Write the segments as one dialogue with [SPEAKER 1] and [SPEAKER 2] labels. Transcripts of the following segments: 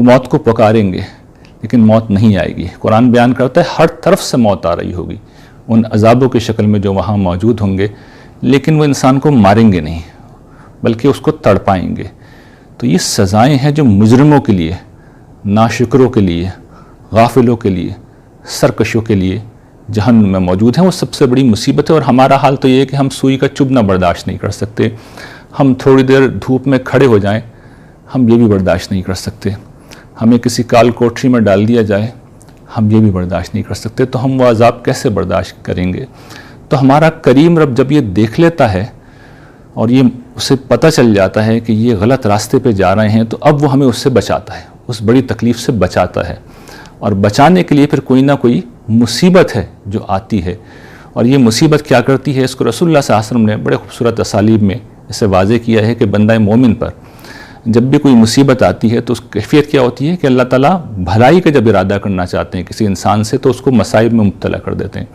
[SPEAKER 1] وہ موت کو پکاریں گے لیکن موت نہیں آئے گی. قرآن بیان کرتا ہے ہر طرف سے موت آ رہی ہوگی ان عذابوں کی شکل میں جو وہاں موجود ہوں گے، لیکن وہ انسان کو ماریں گے نہیں بلکہ اس کو تڑپائیں گے. تو یہ سزائیں ہیں جو مجرموں کے لیے، ناشکروں کے لیے، غافلوں کے لیے، سرکشوں کے لیے جہنم میں موجود ہیں. وہ سب سے بڑی مصیبت ہے. اور ہمارا حال تو یہ ہے کہ ہم سوئی کا چبھنا برداشت نہیں کر سکتے. ہم تھوڑی دیر دھوپ میں کھڑے ہو جائیں، ہم یہ بھی برداشت نہیں کر سکتے. ہمیں کسی کال کوٹری میں ڈال دیا جائے، ہم یہ بھی برداشت نہیں کر سکتے. تو ہم وہ عذاب کیسے برداشت کریں گے؟ تو ہمارا کریم رب جب یہ دیکھ لیتا ہے اور یہ اسے پتہ چل جاتا ہے کہ یہ غلط راستے پہ جا رہے ہیں، تو اب وہ ہمیں اس سے بچاتا ہے، اس بڑی تکلیف سے بچاتا ہے. اور بچانے کے لیے پھر کوئی نہ کوئی مصیبت ہے جو آتی ہے. اور یہ مصیبت کیا کرتی ہے، اس کو رسول اللہ صلی اللہ علیہ وسلم نے بڑے خوبصورت اسالیب میں اسے واضح کیا ہے کہ بندہ مومن پر جب بھی کوئی مصیبت آتی ہے تو اس کیفیت کیا ہوتی ہے کہ اللہ تعالیٰ بھلائی کا جب ارادہ کرنا چاہتے ہیں کسی انسان سے تو اس کو مصائب میں مبتلا کر دیتے ہیں.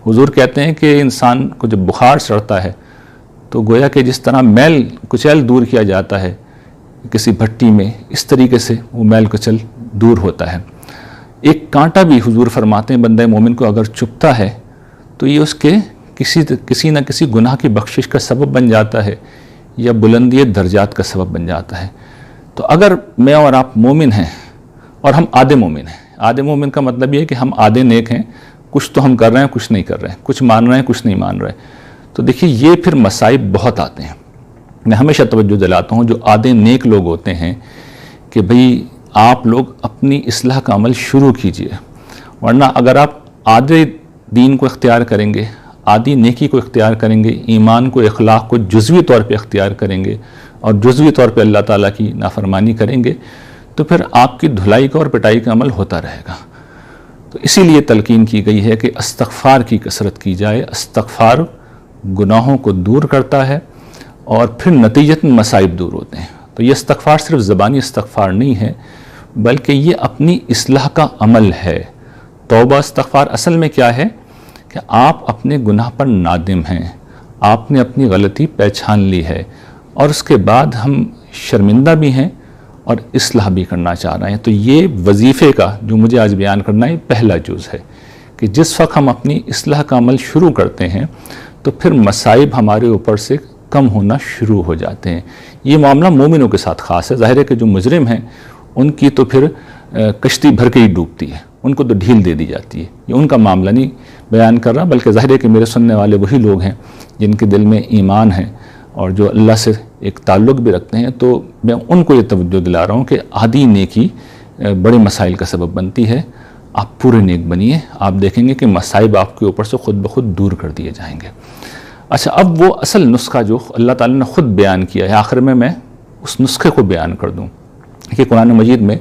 [SPEAKER 1] حضور کہتے ہیں کہ انسان کو جب بخار چڑھتا ہے تو گویا کہ جس طرح میل کچیل دور کیا جاتا ہے کسی بھٹی میں، اس طریقے سے وہ میل کچل دور ہوتا ہے. ایک کانٹا بھی حضور فرماتے ہیں بندہ مومن کو اگر چبھتا ہے تو یہ اس کے کسی نہ کسی گناہ کی بخشش کا سبب بن جاتا ہے یا بلندی درجات کا سبب بن جاتا ہے. تو اگر میں اور آپ مومن ہیں اور ہم آدھے مومن ہیں، آدھے مومن کا مطلب یہ ہے کہ ہم آدھے نیک ہیں، کچھ تو ہم کر رہے ہیں کچھ نہیں کر رہے ہیں، کچھ مان رہے ہیں کچھ نہیں مان رہے. تو دیکھیے یہ پھر مصائب بہت آتے ہیں. میں ہمیشہ توجہ دلاتا ہوں جو آدھے نیک لوگ ہوتے ہیں کہ بھئی آپ لوگ اپنی اصلاح کا عمل شروع کیجئے، ورنہ اگر آپ آدھے دین کو اختیار کریں گے، آدھی نیکی کو اختیار کریں گے، ایمان کو، اخلاق کو جزوی طور پہ اختیار کریں گے اور جزوی طور پہ اللہ تعالیٰ کی نافرمانی کریں گے، تو پھر آپ کی دھلائی کا اور پٹائی کا عمل ہوتا رہے گا. تو اسی لیے تلقین کی گئی ہے کہ استغفار کی کثرت کی جائے. استغفار گناہوں کو دور کرتا ہے اور پھر نتیجتاً مصائب دور ہوتے ہیں. تو یہ استغفار صرف زبانی استغفار نہیں ہے بلکہ یہ اپنی اصلاح کا عمل ہے. توبہ استغفار اصل میں کیا ہے کہ آپ اپنے گناہ پر نادم ہیں، آپ نے اپنی غلطی پہچان لی ہے اور اس کے بعد ہم شرمندہ بھی ہیں اور اصلاح بھی کرنا چاہ رہے ہیں. تو یہ وظیفے کا جو مجھے آج بیان کرنا ہے پہلا جز ہے کہ جس وقت ہم اپنی اصلاح کا عمل شروع کرتے ہیں تو پھر مصائب ہمارے اوپر سے کم ہونا شروع ہو جاتے ہیں. یہ معاملہ مومنوں کے ساتھ خاص ہے. ظاہر ہے کہ جو مجرم ہیں ان کی تو پھر کشتی بھر کے ہی ڈوبتی ہے، ان کو تو ڈھیل دے دی جاتی ہے. یہ ان کا معاملہ نہیں بیان کر رہا، بلکہ ظاہر ہے کہ میرے سننے والے وہی لوگ ہیں جن کے دل میں ایمان ہے اور جو اللہ سے ایک تعلق بھی رکھتے ہیں. تو میں ان کو یہ توجہ دلا رہا ہوں کہ آدھی نیکی بڑے مسائل کا سبب بنتی ہے. آپ پورے نیک بنیے، آپ دیکھیں گے کہ مصائب آپ کے اوپر سے خود بخود دور کر دیے جائیں گے. اچھا، اب وہ اصل نسخہ جو اللہ تعالیٰ نے خود بیان کیا ہے، آخر میں اس نسخے کو بیان کر دوں. کہ قرآن مجید میں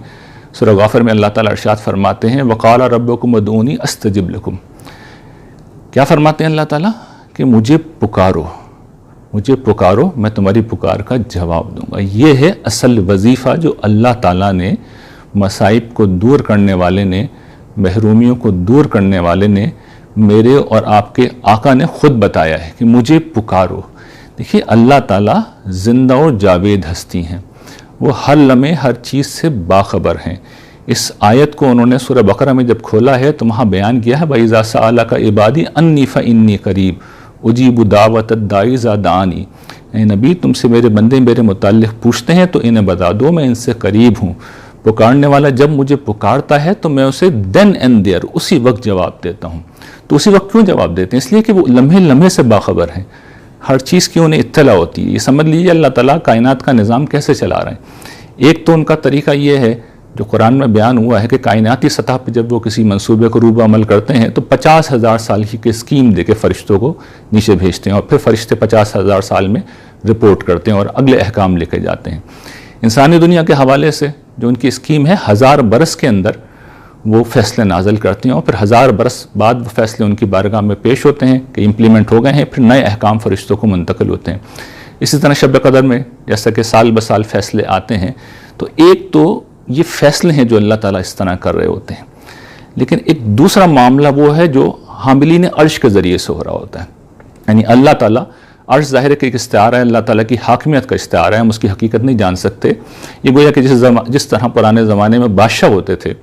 [SPEAKER 1] سورہ غافر میں اللہ تعالیٰ ارشاد فرماتے ہیں وَقَالَ رَبُّكُمْ ادْعُونِي أَسْتَجِبْ لَكُمْ. کیا فرماتے ہیں اللہ تعالیٰ کہ مجھے پکارو میں تمہاری پکار کا جواب دوں گا. یہ ہے اصل وظیفہ جو اللہ تعالیٰ نے مصائب کو دور کرنے والے نے، محرومیوں کو دور کرنے والے نے، میرے اور آپ کے آقا نے خود بتایا ہے کہ مجھے پکارو. دیکھیے اللہ تعالیٰ زندہ اور جاوید ہستی ہیں، وہ ہر لمحے ہر چیز سے باخبر ہیں. اس آیت کو انہوں نے سورہ بقرہ میں جب کھولا ہے تو وہاں بیان کیا ہے وَإِذَا سَأَلَكَ عِبَادِي أَنِّي فَإِنِّي قَرِيبٌ أُجِيبُ دَعْوَةَ الدَّاعِ إِذَا دَعَانِ. اے نبی تم سے میرے بندے میرے متعلق پوچھتے ہیں تو انہیں بتا دو میں ان سے قریب ہوں. پکارنے والا جب مجھے پکارتا ہے تو میں اسے then and there اسی وقت جواب دیتا ہوں. تو اسی وقت کیوں جواب دیتے ہیں؟ اس لیے کہ وہ لمحے لمحے سے باخبر ہیں، ہر چیز کی انہیں اطلاع ہوتی ہے. یہ سمجھ لیجیے اللہ تعالیٰ کائنات کا نظام کیسے چلا رہے ہیں. ایک تو ان کا طریقہ یہ ہے جو قرآن میں بیان ہوا ہے کہ کائناتی سطح پہ جب وہ کسی منصوبے کو روبہ عمل کرتے ہیں تو 50,000 سال کی اسکیم دے کے فرشتوں کو نیچے بھیجتے ہیں اور پھر فرشتے 50,000 سال میں رپورٹ کرتے ہیں اور اگلے احکام لے کے جاتے ہیں. انسانی دنیا کے حوالے سے جو ان کی اسکیم ہے 1000 برس کے اندر وہ فیصلے نازل کرتے ہیں اور پھر 1000 برس بعد وہ فیصلے ان کی بارگاہ میں پیش ہوتے ہیں کہ امپلیمنٹ ہو گئے ہیں، پھر نئے احکام فرشتوں کو منتقل ہوتے ہیں. اسی طرح شب قدر میں جیسا کہ سال بسال فیصلے آتے ہیں، تو ایک تو یہ فیصلے ہیں جو اللہ تعالیٰ اس طرح کر رہے ہوتے ہیں، لیکن ایک دوسرا معاملہ وہ ہے جو حاملین عرش کے ذریعے سے ہو رہا ہوتا ہے. یعنی اللہ تعالیٰ عرش ظاہر ہے کہ ایک استعارہ ہے، اللہ تعالیٰ کی حاکمیت کا استعارہ ہے، ہم اس کی حقیقت نہیں جان سکتے۔ یہ گویا کہ جس طرح پرانے زمانے میں بادشاہ ہوتے تھے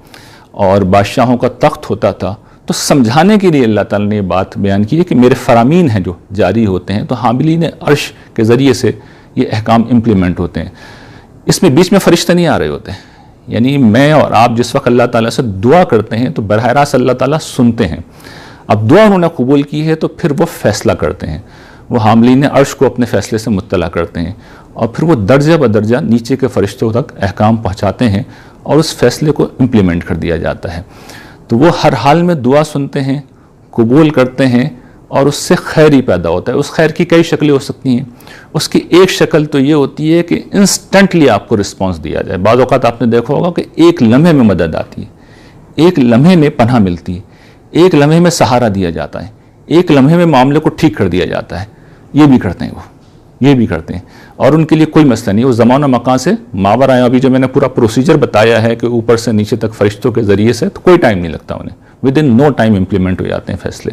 [SPEAKER 1] اور بادشاہوں کا تخت ہوتا تھا، تو سمجھانے کے لیے اللہ تعالیٰ نے یہ بات بیان کی ہے کہ میرے فرامین ہیں جو جاری ہوتے ہیں، تو حاملین عرش کے ذریعے سے یہ احکام امپلیمنٹ ہوتے ہیں۔ اس میں بیچ میں فرشتے نہیں آ رہے ہوتے ہیں، یعنی میں اور آپ جس وقت اللہ تعالیٰ سے دعا کرتے ہیں تو براہ راست اللہ تعالیٰ سنتے ہیں۔ اب دعا انہوں نے قبول کی ہے تو پھر وہ فیصلہ کرتے ہیں، وہ حاملین عرش کو اپنے فیصلے سے مطلع کرتے ہیں، اور پھر وہ درجہ بدرجہ نیچے کے فرشتوں تک احکام پہنچاتے ہیں اور اس فیصلے کو امپلیمنٹ کر دیا جاتا ہے۔ تو وہ ہر حال میں دعا سنتے ہیں، قبول کرتے ہیں، اور اس سے خیر ہی پیدا ہوتا ہے۔ اس خیر کی کئی شکلیں ہو سکتی ہیں، اس کی ایک شکل تو یہ ہوتی ہے کہ انسٹنٹلی آپ کو رسپانس دیا جائے۔ بعض اوقات آپ نے دیکھا ہوگا کہ ایک لمحے میں مدد آتی ہے، ایک لمحے میں پناہ ملتی ہے، ایک لمحے میں سہارا دیا جاتا ہے، ایک لمحے میں معاملے کو ٹھیک کر دیا جاتا ہے۔ یہ بھی کرتے ہیں، یہ بھی کرتے ہیں، اور ان کے لیے کوئی مسئلہ نہیں، وہ زمان و مکان سے ماورا ہے۔ ابھی جو میں نے پورا پروسیجر بتایا ہے کہ اوپر سے نیچے تک فرشتوں کے ذریعے سے، تو کوئی ٹائم نہیں لگتا انہیں، with in no time implement ہو جاتے ہیں فیصلے۔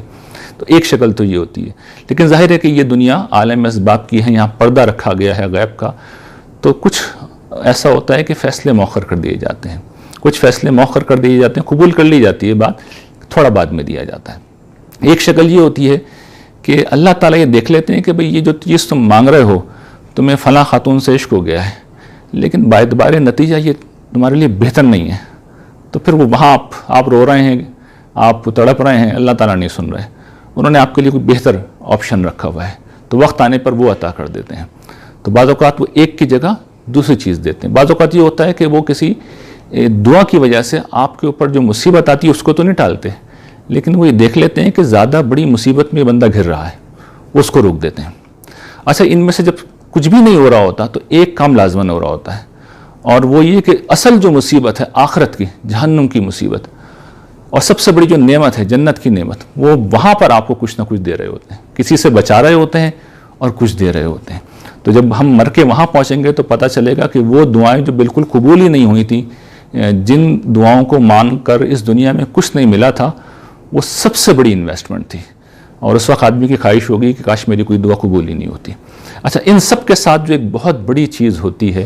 [SPEAKER 1] تو ایک شکل تو یہ ہوتی ہے، لیکن ظاہر ہے کہ یہ دنیا عالم اسباب کی ہے، یہاں پردہ رکھا گیا ہے غیب کا، تو کچھ ایسا ہوتا ہے کہ فیصلے مؤخر کر دیے جاتے ہیں، کچھ فیصلے مؤخر کر دیے جاتے ہیں، قبول کر لی جاتی ہے بات، تھوڑا بعد میں دیا جاتا ہے۔ ایک شکل یہ ہوتی ہے کہ اللہ تعالیٰ یہ دیکھ لیتے ہیں کہ بھئی یہ جو چیز تم مانگ رہے ہو، تمہیں فلاں خاتون سے عشق ہو گیا ہے، لیکن باعتبار نتیجہ یہ تمہارے لیے بہتر نہیں ہے، تو پھر وہ وہاں آپ رو رہے ہیں، آپ تڑپ رہے ہیں، اللہ تعالیٰ نہیں سن رہے، انہوں نے آپ کے لیے کوئی بہتر آپشن رکھا ہوا ہے، تو وقت آنے پر وہ عطا کر دیتے ہیں۔ تو بعض اوقات وہ ایک کی جگہ دوسری چیز دیتے ہیں۔ بعض اوقات یہ ہوتا ہے کہ وہ کسی دعا کی وجہ سے آپ کے اوپر جو مصیبت آتی ہے اس کو تو نہیں ٹالتے، لیکن وہ یہ دیکھ لیتے ہیں کہ زیادہ بڑی مصیبت میں بندہ گھر رہا ہے، اس کو روک دیتے ہیں۔ اچھا، ان میں سے جب کچھ بھی نہیں ہو رہا ہوتا تو ایک کام لازماً ہو رہا ہوتا ہے، اور وہ یہ کہ اصل جو مصیبت ہے آخرت کی، جہنم کی مصیبت، اور سب سے بڑی جو نعمت ہے جنت کی نعمت، وہ وہاں پر آپ کو کچھ نہ کچھ دے رہے ہوتے ہیں، کسی سے بچا رہے ہوتے ہیں اور کچھ دے رہے ہوتے ہیں۔ تو جب ہم مر کے وہاں پہنچیں گے تو پتہ چلے گا کہ وہ دعائیں جو بالکل قبول ہی نہیں ہوئی تھیں، جن دعاؤں کو مان کر اس دنیا میں کچھ نہیں ملا تھا، وہ سب سے بڑی انویسٹمنٹ تھی، اور اس وقت آدمی کی خواہش ہوگی کہ کاش میری کوئی دعا قبول ہی نہیں ہوتی۔ اچھا، ان سب کے ساتھ جو ایک بہت بڑی چیز ہوتی ہے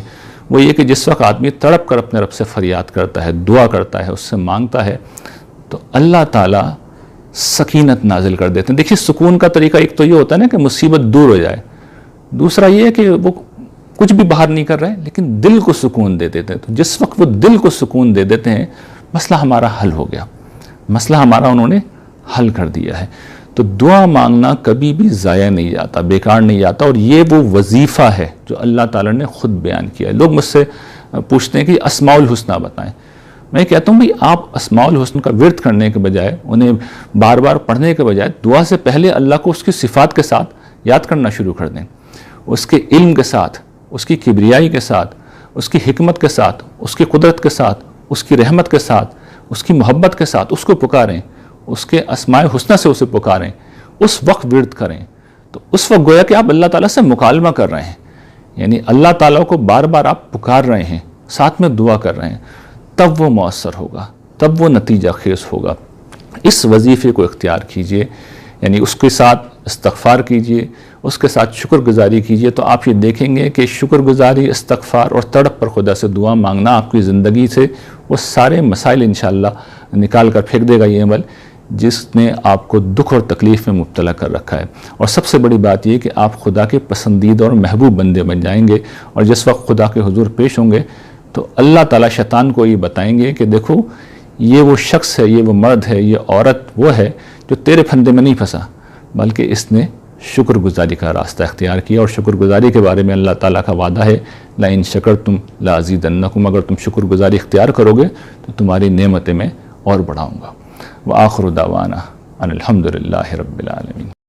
[SPEAKER 1] وہ یہ کہ جس وقت آدمی تڑپ کر اپنے رب سے فریاد کرتا ہے، دعا کرتا ہے، اس سے مانگتا ہے، تو اللہ تعالیٰ سکینت نازل کر دیتے ہیں۔ دیکھیے، سکون کا طریقہ ایک تو یہ ہوتا ہے نا کہ مصیبت دور ہو جائے، دوسرا یہ ہے کہ وہ کچھ بھی باہر نہیں کر رہے لیکن دل کو سکون دے دیتے ہیں۔ تو جس وقت وہ دل کو سکون دے دیتے ہیں، مسئلہ ہمارا حل ہو گیا، مسئلہ ہمارا انہوں نے حل کر دیا ہے۔ تو دعا مانگنا کبھی بھی ضائع نہیں جاتا، بیکار نہیں جاتا، اور یہ وہ وظیفہ ہے جو اللہ تعالیٰ نے خود بیان کیا ہے۔ لوگ مجھ سے پوچھتے ہیں کہ اسماء الحسنہ بتائیں، میں کہتا ہوں بھئی آپ اسماء الحسن کا ورد کرنے کے بجائے، انہیں بار بار پڑھنے کے بجائے، دعا سے پہلے اللہ کو اس کی صفات کے ساتھ یاد کرنا شروع کر دیں، اس کے علم کے ساتھ، اس کی کبریائی کے ساتھ، اس کی حکمت کے ساتھ، اس کی قدرت کے ساتھ، اس کی رحمت کے ساتھ، اس کی محبت کے ساتھ اس کو پکاریں، اس کے اسماء حسنہ سے اسے پکاریں، اس وقت ورد کریں، تو اس وقت گویا کہ آپ اللہ تعالیٰ سے مکالمہ کر رہے ہیں، یعنی اللہ تعالیٰ کو بار بار آپ پکار رہے ہیں، ساتھ میں دعا کر رہے ہیں، تب وہ مؤثر ہوگا، تب وہ نتیجہ خیز ہوگا۔ اس وظیفے کو اختیار کیجئے، یعنی اس کے ساتھ استغفار کیجئے، اس کے ساتھ شکر گزاری کیجئے، تو آپ یہ دیکھیں گے کہ شکر گزاری، استغفار اور تڑپ پر خدا سے دعا مانگنا آپ کی زندگی سے وہ سارے مسائل انشاءاللہ نکال کر پھینک دے گا، یہ عمل جس نے آپ کو دکھ اور تکلیف میں مبتلا کر رکھا ہے۔ اور سب سے بڑی بات یہ کہ آپ خدا کے پسندیدہ اور محبوب بندے بن جائیں گے، اور جس وقت خدا کے حضور پیش ہوں گے تو اللہ تعالیٰ شیطان کو یہ بتائیں گے کہ دیکھو یہ وہ شخص ہے، یہ وہ مرد ہے، یہ عورت وہ ہے جو تیرے پھندے میں نہیں پھنسا، بلکہ اس نے شکر گزاری کا راستہ اختیار کیا، اور شکر گزاری کے بارے میں اللہ تعالیٰ کا وعدہ ہے لَإِن شَكَرْتُمْ لَأَزِيدَنَّكُمْ، اگر تم شکر گزاری اختیار کرو گے تو تمہاری نعمتیں میں اور بڑھاؤں گا۔ وآخر دعوانا ان الحمد للہ رب العالمین۔